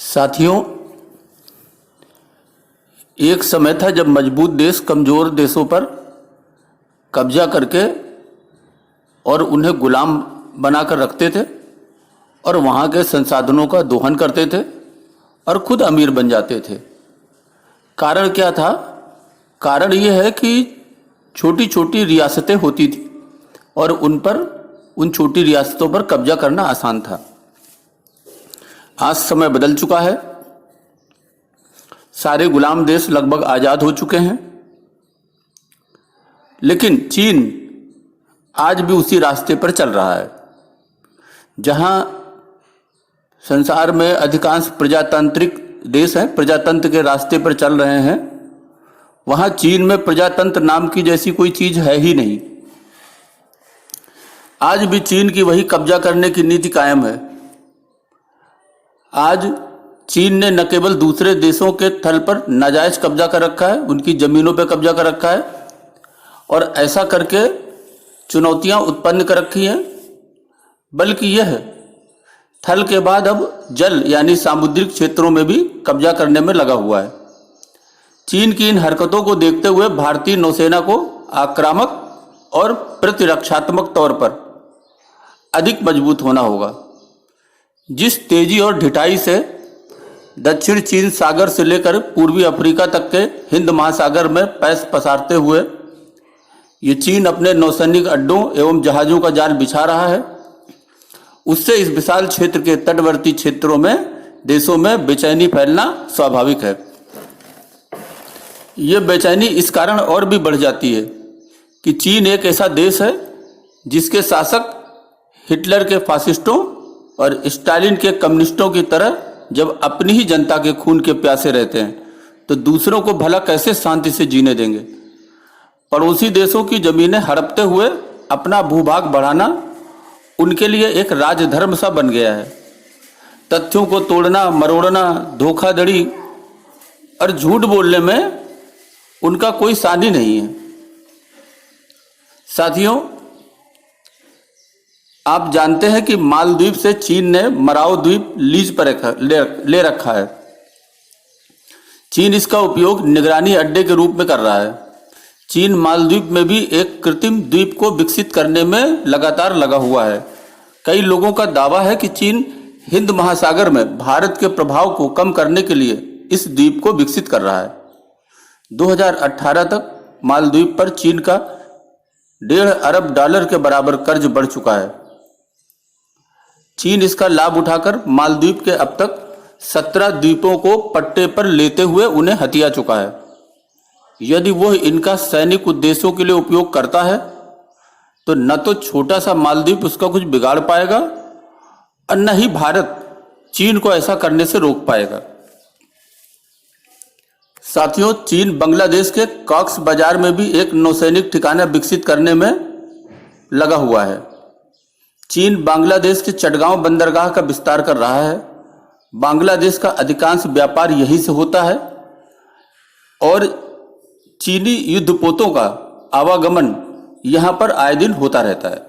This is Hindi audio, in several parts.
साथियों, एक समय था जब मजबूत देश कमज़ोर देशों पर कब्जा करके और उन्हें गुलाम बनाकर रखते थे और वहाँ के संसाधनों का दोहन करते थे और खुद अमीर बन जाते थे। कारण क्या था? कारण ये है कि छोटी छोटी रियासतें होती थी और उन छोटी रियासतों पर कब्जा करना आसान था। आज समय बदल चुका है, सारे गुलाम देश लगभग आज़ाद हो चुके हैं, लेकिन चीन आज भी उसी रास्ते पर चल रहा है। जहां संसार में अधिकांश प्रजातांत्रिक देश हैं, प्रजातंत्र के रास्ते पर चल रहे हैं, वहां चीन में प्रजातंत्र नाम की जैसी कोई चीज है ही नहीं। आज भी चीन की वही कब्जा करने की नीति कायम है। आज चीन ने न केवल दूसरे देशों के थल पर नाजायज कब्जा कर रखा है, उनकी जमीनों पर कब्जा कर रखा है और ऐसा करके चुनौतियां उत्पन्न कर रखी हैं, बल्कि यह थल के बाद अब जल यानी सामुद्रिक क्षेत्रों में भी कब्जा करने में लगा हुआ है। चीन की इन हरकतों को देखते हुए भारतीय नौसेना को आक्रामक और प्रतिरक्षात्मक तौर पर अधिक मजबूत होना होगा। जिस तेजी और ढिठाई से दक्षिण चीन सागर से लेकर पूर्वी अफ्रीका तक के हिंद महासागर में पैर पसारते हुए ये चीन अपने नौसैनिक अड्डों एवं जहाज़ों का जाल बिछा रहा है, उससे इस विशाल क्षेत्र के तटवर्ती क्षेत्रों में देशों में बेचैनी फैलना स्वाभाविक है। ये बेचैनी इस कारण और भी बढ़ जाती है कि चीन एक ऐसा देश है जिसके शासक हिटलर के फासिस्टों और स्टालिन के कम्युनिस्टों की तरह जब अपनी ही जनता के खून के प्यासे रहते हैं तो दूसरों को भला कैसे शांति से जीने देंगे। पड़ोसी देशों की जमीनें हड़पते हुए अपना भूभाग बढ़ाना उनके लिए एक राजधर्म सा बन गया है। तथ्यों को तोड़ना, मरोड़ना, धोखाधड़ी और झूठ बोलने में उनका कोई सानी नहीं है। साथियों, आप जानते हैं कि मालदीव से चीन ने मराओ द्वीप लीज पर ले रखा है। चीन इसका उपयोग निगरानी अड्डे के रूप में कर रहा है। चीन मालदीव में भी एक कृत्रिम द्वीप को विकसित करने में लगातार लगा हुआ है। कई लोगों का दावा है कि चीन हिंद महासागर में भारत के प्रभाव को कम करने के लिए इस द्वीप को विकसित कर रहा है। 2018 तक मालदीव पर चीन का $1.5 अरब के बराबर कर्ज बढ़ चुका है। चीन इसका लाभ उठाकर मालदीव के अब तक 17 द्वीपों को पट्टे पर लेते हुए उन्हें हथिया चुका है। यदि वह इनका सैनिक उद्देश्यों के लिए उपयोग करता है तो न तो छोटा सा मालदीव उसका कुछ बिगाड़ पाएगा और न ही भारत चीन को ऐसा करने से रोक पाएगा। साथियों, चीन बांग्लादेश के कॉक्स बाजार में भी एक नौसैनिक ठिकाना विकसित करने में लगा हुआ है। चीन बांग्लादेश के चटगांव बंदरगाह का विस्तार कर रहा है। बांग्लादेश का अधिकांश व्यापार यहीं से होता है और चीनी युद्धपोतों का आवागमन यहां पर आए दिन होता रहता है।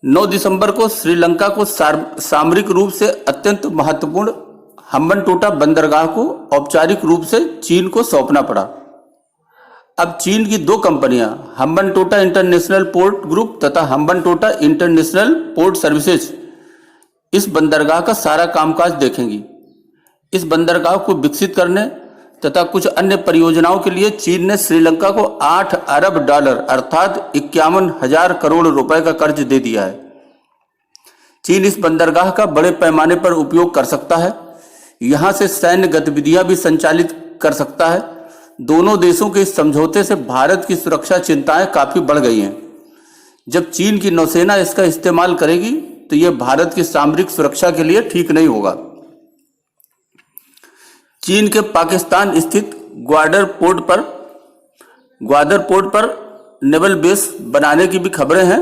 9 दिसंबर को श्रीलंका को सामरिक रूप से अत्यंत महत्वपूर्ण हम्बनटोटा बंदरगाह को औपचारिक रूप से चीन को सौंपना पड़ा। अब चीन की 2 कंपनियां हम्बनटोटा इंटरनेशनल पोर्ट ग्रुप तथा हम्बनटोटा इंटरनेशनल पोर्ट सर्विसेज इस बंदरगाह का सारा कामकाज देखेंगी। इस बंदरगाह को विकसित करने तथा कुछ अन्य परियोजनाओं के लिए चीन ने श्रीलंका को $8 अरब अर्थात 51,000 करोड़ रुपए का कर्ज दे दिया है। चीन इस बंदरगाह का बड़े पैमाने पर उपयोग कर सकता है, यहां से सैन्य गतिविधियां भी संचालित कर सकता है। दोनों देशों के इस समझौते से भारत की सुरक्षा चिंताएं काफी बढ़ गई हैं। जब चीन की नौसेना इसका इस्तेमाल करेगी तो यह भारत की सामरिक सुरक्षा के लिए ठीक नहीं होगा। चीन के पाकिस्तान स्थित ग्वादर पोर्ट पर नेवल बेस बनाने की भी खबरें हैं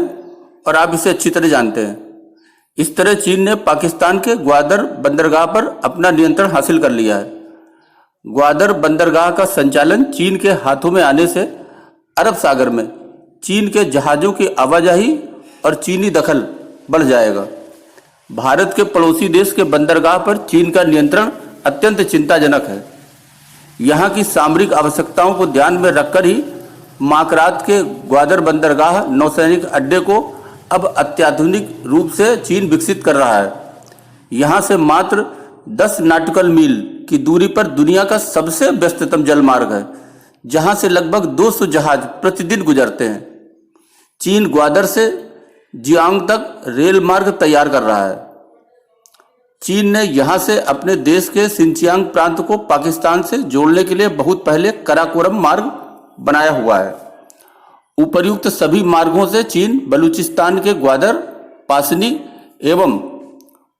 और आप इसे अच्छी तरह जानते हैं। इस तरह चीन ने पाकिस्तान के ग्वादर बंदरगाह पर अपना नियंत्रण हासिल कर लिया है। ग्वादर बंदरगाह का संचालन चीन के हाथों में आने से अरब सागर में चीन के जहाज़ों की आवाजाही और चीनी दखल बढ़ जाएगा। भारत के पड़ोसी देश के बंदरगाह पर चीन का नियंत्रण अत्यंत चिंताजनक है। यहाँ की सामरिक आवश्यकताओं को ध्यान में रखकर ही माकरात के ग्वादर बंदरगाह नौसैनिक अड्डे को अब अत्याधुनिक रूप से चीन विकसित कर रहा है। यहाँ से मात्र 10 नॉटिकल मील की दूरी पर दुनिया का सबसे व्यस्ततम जल मार्ग है, जहाँ से लगभग 200 जहाज प्रतिदिन गुजरते हैं। चीन ग्वादर से जियांग तक रेल मार्ग तैयार कर रहा है। चीन ने यहाँ से अपने देश के सिंचियांग प्रांत को पाकिस्तान से जोड़ने के लिए बहुत पहले कराकोरम मार्ग बनाया हुआ है। उपर्युक्त सभी मार्गों से चीन बलूचिस्तान के ग्वादर, पासनी एवं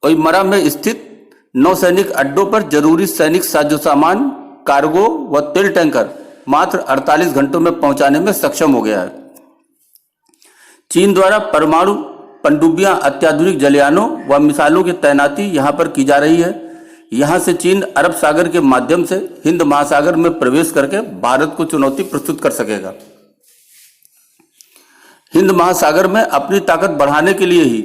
ओइमरा में स्थित नौसैनिक अड्डों पर जरूरी सैनिक साजो सामान, कार्गो व तेल टैंकर मात्र 48 घंटों में पहुंचाने में सक्षम हो गया है। चीन द्वारा परमाणु पनडुब्बियां, अत्याधुनिक जलयानों व मिसाइलों की तैनाती यहां पर की जा रही है। यहां से चीन अरब सागर के माध्यम से हिंद महासागर में प्रवेश करके भारत को चुनौती प्रस्तुत कर सकेगा। हिंद महासागर में अपनी ताकत बढ़ाने के लिए ही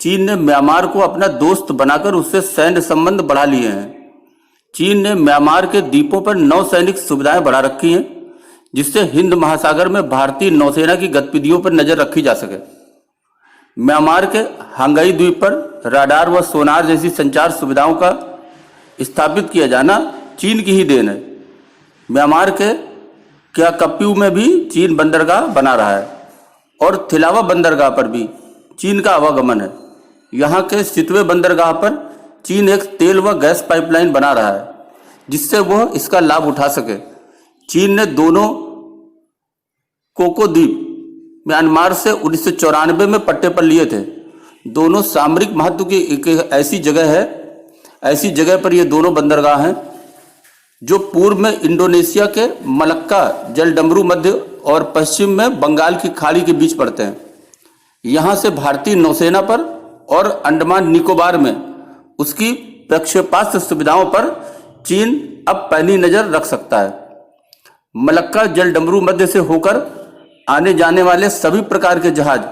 चीन ने म्यांमार को अपना दोस्त बनाकर उससे सैन्य संबंध बढ़ा लिए हैं। चीन ने म्यांमार के द्वीपों पर नौसैनिक सुविधाएं बढ़ा रखी हैं, जिससे हिंद महासागर में भारतीय नौसेना की गतिविधियों पर नजर रखी जा सके। म्यांमार के हांगाई द्वीप पर राडार व सोनार जैसी संचार सुविधाओं का स्थापित किया जाना चीन की ही देन है। म्यांमार के क्याकप्यू में भी चीन बंदरगाह बना रहा है और थिलावा बंदरगाह पर भी चीन का आवागमन है। यहाँ के सितवे बंदरगाह पर चीन एक तेल व गैस पाइपलाइन बना रहा है, जिससे वह इसका लाभ उठा सके। चीन ने दोनों कोको द्वीप म्यांमार से 1994 में पट्टे पर लिए थे। दोनों सामरिक महत्व की एक ऐसी जगह पर ये दोनों बंदरगाह हैं जो पूर्व में इंडोनेशिया के मलक्का जलडमरू मध्य और पश्चिम में बंगाल की खाड़ी के बीच पड़ते हैं। यहाँ से भारतीय नौसेना पर और अंडमान निकोबार में उसकी प्रक्षेपास्त्र सुविधाओं पर चीन अब पैनी नजर रख सकता है। मलक्का जलडमरू मध्य से होकर आने जाने वाले सभी प्रकार के जहाज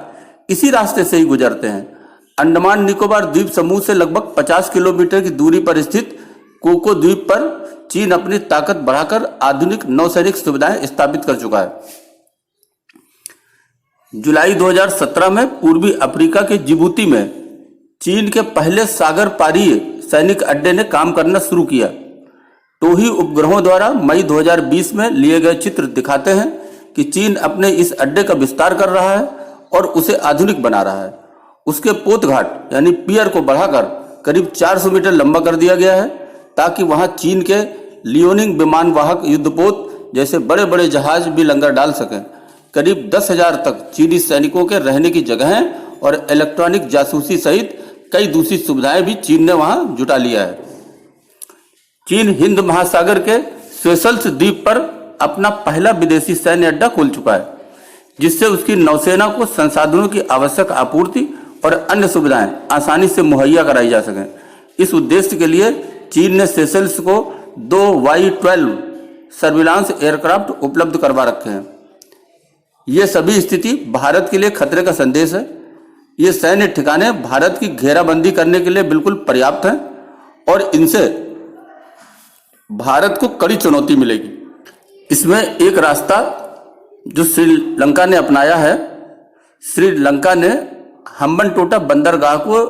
इसी रास्ते से ही गुजरते हैं। अंडमान निकोबार द्वीप समूह से लगभग 50 किलोमीटर की दूरी पर स्थित कोको द्वीप पर चीन अपनी ताकत बढ़ाकर आधुनिक नौसैनिक सुविधाएं स्थापित कर चुका है। जुलाई 2017 में पूर्वी अफ्रीका के जिबूती में चीन के पहले सागर पारीय सैनिक अड्डे ने काम करना शुरू किया। टोही उपग्रहों द्वारा मई 2020 में लिए गए चित्र दिखाते हैं कि चीन अपने इस अड्डे का विस्तार कर रहा है और उसे आधुनिक बना रहा है। उसके पोत घाट यानी पियर को बढ़ाकर करीब 400 मीटर लंबा कर दिया गया है, ताकि वहां चीन के लियोनिंग विमान वाहक युद्धपोत जैसे बड़े बड़े जहाज भी लंगर डाल सकें। करीब 10,000 तक चीनी सैनिकों के रहने की जगहें और इलेक्ट्रॉनिक जासूसी सहित कई दूसरी सुविधाएं भी चीन ने वहां जुटा लिया है। चीन हिंद महासागर के सेशल्स द्वीप पर अपना पहला विदेशी सैन्य अड्डा खोल चुका है, जिससे उसकी नौसेना को संसाधनों की आवश्यक आपूर्ति और अन्य सुविधाएं आसानी से मुहैया कराई जा सकें। इस उद्देश्य के लिए चीन ने सेशल्स को 2 Y-12 सर्विलांस एयरक्राफ्ट उपलब्ध करवा रखे हैं। ये सभी स्थिति भारत के लिए खतरे का संदेश है। ये सैन्य ठिकाने भारत की घेराबंदी करने के लिए बिल्कुल पर्याप्त हैं और इनसे भारत को कड़ी चुनौती मिलेगी। इसमें एक रास्ता जो श्रीलंका ने अपनाया है, श्रीलंका ने हम्बनटोटा बंदरगाह को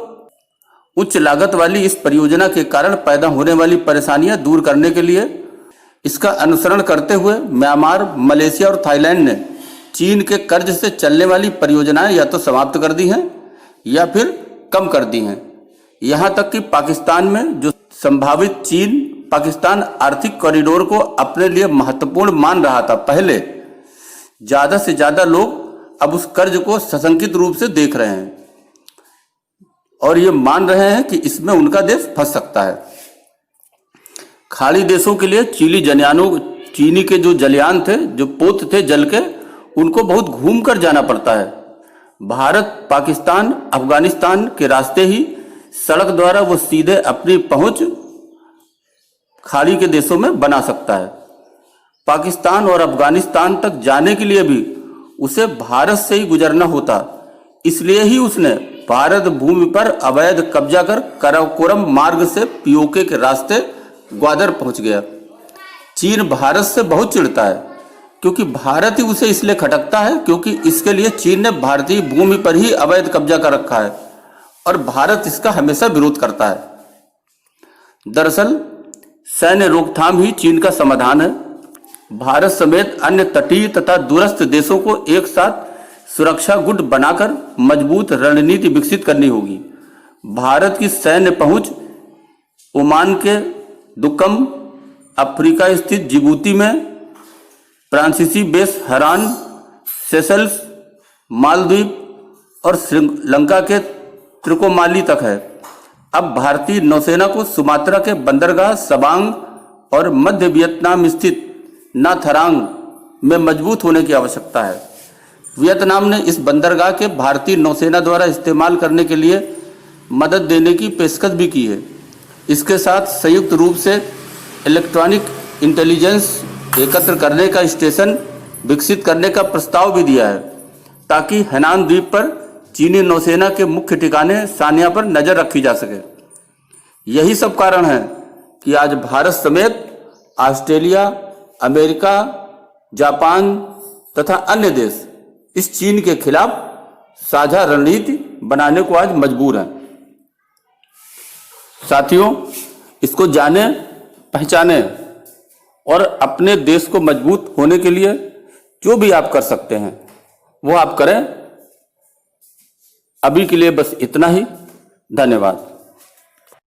उच्च लागत वाली इस परियोजना के कारण पैदा होने वाली परेशानियां दूर करने के लिए इसका अनुसरण करते हुए म्यांमार, मलेशिया और थाईलैंड ने चीन के कर्ज से चलने वाली परियोजनाएं या तो समाप्त कर दी हैं या फिर कम कर दी हैं। यहां तक कि पाकिस्तान में जो संभावित चीन पाकिस्तान आर्थिक कॉरिडोर को अपने लिए महत्वपूर्ण मान रहा था पहले, ज्यादा से ज्यादा लोग अब उस कर्ज को सशंकित रूप से देख रहे हैं और ये मान रहे हैं कि इसमें उनका देश फंस सकता है। खाड़ी देशों के लिए चीनी के जो जलयान थे, जो पोत थे जल के, उनको बहुत घूम कर जाना पड़ता है। भारत, पाकिस्तान, अफगानिस्तान के रास्ते ही सड़क द्वारा वो सीधे अपनी पहुंच खाड़ी के देशों में बना सकता है। पाकिस्तान और अफगानिस्तान तक जाने के लिए भी उसे भारत से ही गुजरना होता, इसलिए ही उसने भारत भूमि पर अवैध कब्जा कर काराकोरम मार्ग से पीओके के रास्ते ग्वादर पहुंच गया। चीन भारत से बहुत चिढ़ता है क्योंकि भारत ही उसे इसलिए खटकता है क्योंकि इसके लिए चीन ने भारतीय भूमि पर ही अवैध कब्जा कर रखा है और भारत इसका हमेशा विरोध करता है। दरअसल सैन्य रोकथाम ही चीन का समाधान है। भारत समेत अन्य तटीय तथा दूरस्थ देशों को एक साथ सुरक्षा गुट बनाकर मजबूत रणनीति विकसित करनी होगी। भारत की सैन्य पहुंच ओमान के दुक्कम, अफ्रीका स्थित जिबूती में फ्रांसीसी बेस हरान, सेशल्स, मालदीव और श्रीलंका के त्रिकोमाली तक है। अब भारतीय नौसेना को सुमात्रा के बंदरगाह सबांग और मध्य वियतनाम स्थित नाथरांग में मजबूत होने की आवश्यकता है। वियतनाम ने इस बंदरगाह के भारतीय नौसेना द्वारा इस्तेमाल करने के लिए मदद देने की पेशकश भी की है। इसके साथ संयुक्त रूप से इलेक्ट्रॉनिक इंटेलिजेंस एकत्र करने का स्टेशन विकसित करने का प्रस्ताव भी दिया है ताकि हैनान द्वीप पर चीनी नौसेना के मुख्य ठिकाने सानिया पर नजर रखी जा सके। यही सब कारण है कि आज भारत समेत ऑस्ट्रेलिया, अमेरिका, जापान तथा अन्य देश इस चीन के खिलाफ साझा रणनीति बनाने को आज मजबूर हैं। साथियों, इसको जाने, पहचाने और अपने देश को मजबूत होने के लिए जो भी आप कर सकते हैं वो आप करें। अभी के लिए बस इतना ही। धन्यवाद।